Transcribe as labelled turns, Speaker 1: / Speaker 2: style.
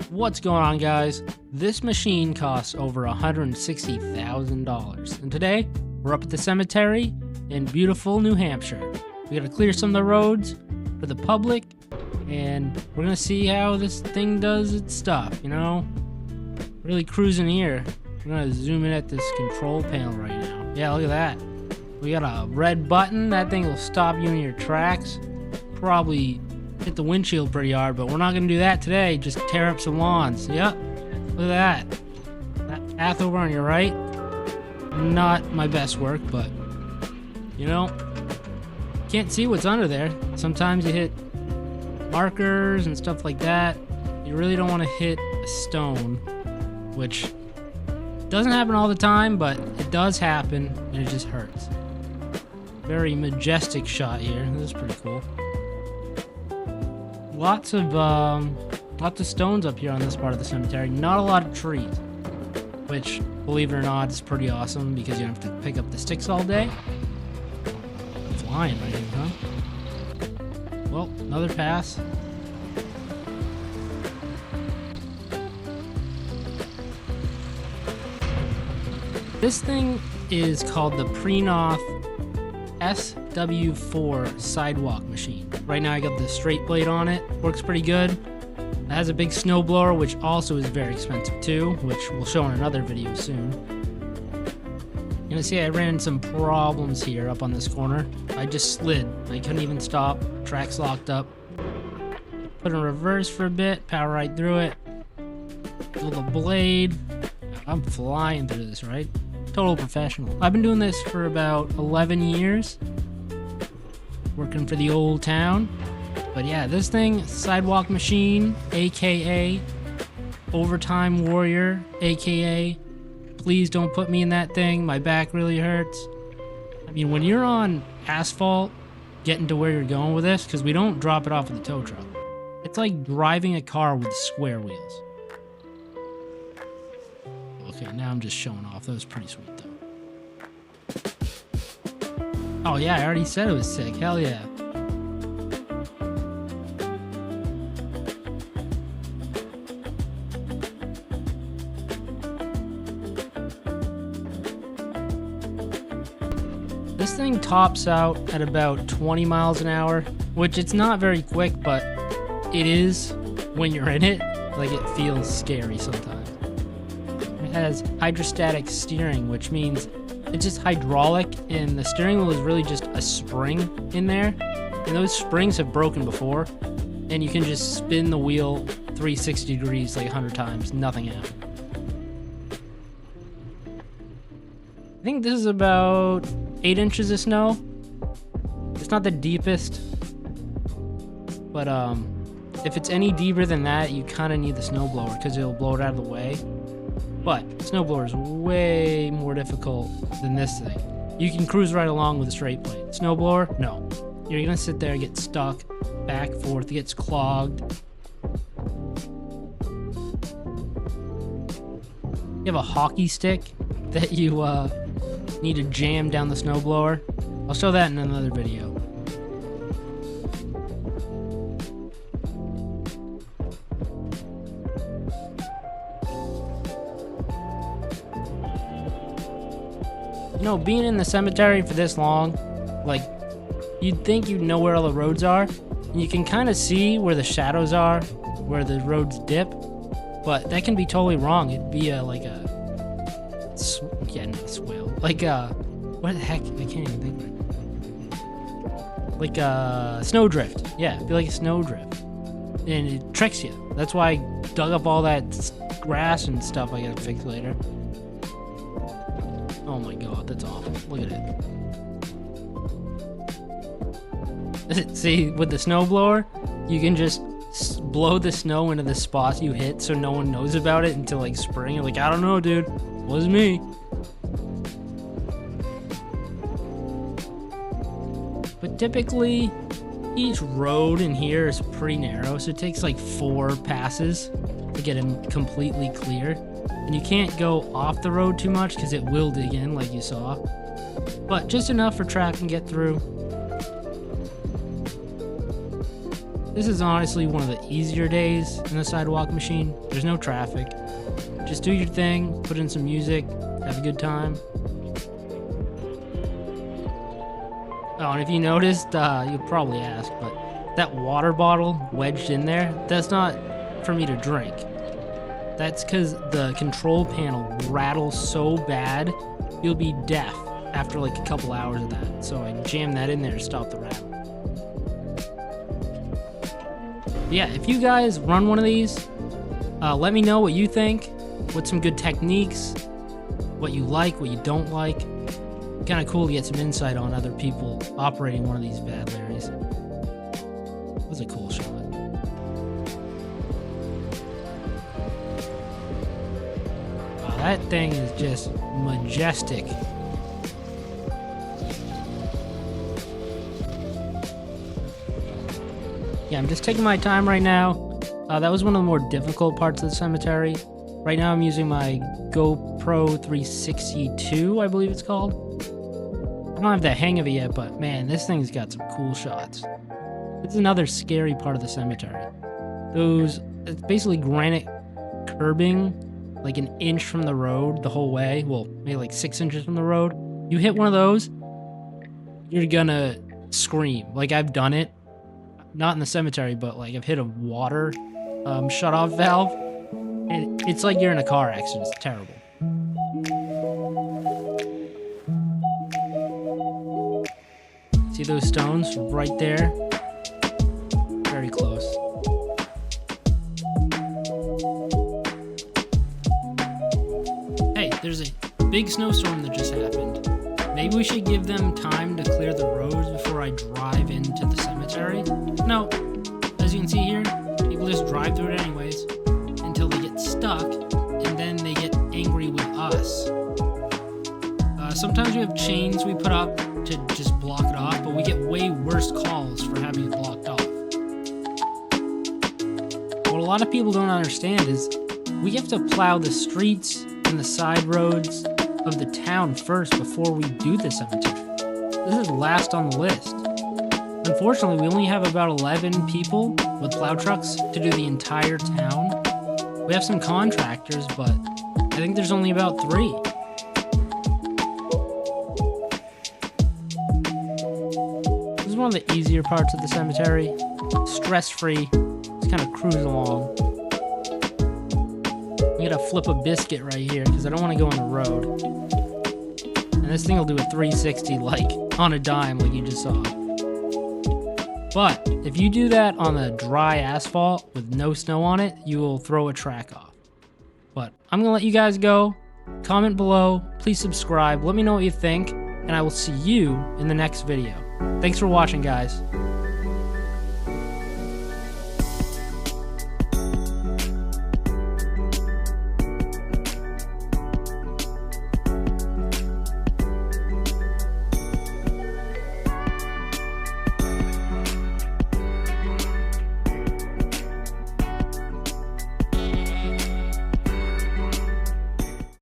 Speaker 1: What's going on, guys? This machine costs over $160,000, and today we're up at the cemetery in beautiful New Hampshire. We gotta clear some of the roads for the public, and we're gonna see how this thing does its stuff, you know? Really cruising here. We're gonna zoom in at this control panel right now. Yeah, look at that. We got a red button. That thing will stop you in your tracks. Probably hit the windshield pretty hard, but we're not gonna do that today. Just tear up some lawns. Yep, look at that. That path over on your right, not my best work, but you know, can't see what's under there. Sometimes you hit markers and stuff like that. You really don't want to hit a stone, which doesn't happen all the time, but it does happen, and it just hurts. Very majestic shot here. This is pretty cool. Lots of stones up here on this part of the cemetery. Not a lot of trees, which, believe it or not, is pretty awesome because you don't have to pick up the sticks all day. Flying right in, huh? Well, another pass. This thing is called the Prenoth SW4 sidewalk machine. Right now I got the straight blade on it. Works pretty good. It has a big snowblower, which also is very expensive too, which we'll show in another video soon. You're gonna see I ran into some problems here up on this corner. I just slid. I couldn't even stop. Tracks locked up. Put in reverse for a bit, power right through it. With a blade. I'm flying through this, right? Total professional. I've been doing this for about 11 years. Working for the old town. But yeah, this thing, sidewalk machine, aka overtime warrior, aka please don't put me in that thing, my back really hurts. I mean, when you're on asphalt getting to where you're going with this, because we don't drop it off with a tow truck, it's like driving a car with square wheels. Okay, now I'm just showing off. That was pretty sweet, though. Oh, yeah, I already said it was sick. Hell yeah. This thing tops out at about 20 miles an hour, which it's not very quick, but it is when you're in it. Like, it feels scary sometimes. It has hydrostatic steering, which means it's just hydraulic, and the steering wheel is really just a spring in there, and those springs have broken before, and you can just spin the wheel 360 degrees like 100 times, nothing happened. I think this is about 8 inches of snow. It's not the deepest, but if it's any deeper than that, you kind of need the snowblower because it'll blow it out of the way. But snowblower is way more difficult than this thing. You can cruise right along with a straight blade. Snowblower, no. You're gonna sit there, get stuck, back, forth, it gets clogged. You have a hockey stick that you need to jam down the snowblower. I'll show that in another video. You know, being in the cemetery for this long, like, you'd think you'd know where all the roads are, and you can kind of see where the shadows are, where the roads dip, but that can be totally wrong. It'd be not a swale. Like what the heck? I can't even think of it. Like a snowdrift. Yeah, it'd be like a snowdrift. And it tricks you. That's why I dug up all that grass and stuff I gotta fix later. Oh my god, that's awful. Look at it. See, with the snowblower, you can just blow the snow into the spots you hit so no one knows about it until like spring. You're like, I don't know, dude. Wasn't me. But typically, each road in here is pretty narrow, so it takes like 4 passes to get them completely clear. And you can't go off the road too much because it will dig in like you saw. But just enough for traffic to get through. This is honestly one of the easier days in the sidewalk machine. There's no traffic. Just do your thing, put in some music, have a good time. Oh, and if you noticed, you'll probably ask, but that water bottle wedged in there, that's not for me to drink. That's because the control panel rattles so bad, you'll be deaf after like a couple hours of that. So I jammed that in there to stop the rattle. Yeah, if you guys run one of these, let me know what you think, what's some good techniques, what you like, what you don't like. Kind of cool to get some insight on other people operating one of these bad Larrys. That was a cool shot. Wow, that thing is just majestic. Yeah, I'm just taking my time right now. That was one of the more difficult parts of the cemetery. Right now I'm using my GoPro 360 I believe it's called. I don't have the hang of it yet, but man, this thing's got some cool shots. This is another scary part of the cemetery. It's basically granite curbing, like an inch from the road the whole way. Well, maybe like 6 inches from the road. You hit one of those, you're gonna scream. Like, I've done it. Not in the cemetery, but like I've hit a water shut-off valve. And it's like you're in a car accident. It's terrible. See those stones right there? Very close. Hey, there's a big snowstorm that just happened. Maybe we should give them time to clear the roads before I drive into the cemetery? No. As you can see here, people just drive through it anyways until they get stuck, and then they get angry with us. Sometimes we have chains we put up to just block it off, but we get way worse calls for having it blocked off. What a lot of people don't understand is we have to plow the streets and the side roads of the town first before we do the cemetery. This is last on the list. Unfortunately, we only have about 11 people with plow trucks to do the entire town. We have some contractors, but I think there's only about 3. This is one of the easier parts of the cemetery. Stress-free, just kind of cruise along. I'm gonna flip a biscuit right here because I don't want to go on the road. And this thing will do a 360 like on a dime like you just saw. But if you do that on a dry asphalt with no snow on it, you will throw a track off. But I'm gonna let you guys go. Comment below, please subscribe, let me know what you think, and I will see you in the next video. Thanks for watching, guys.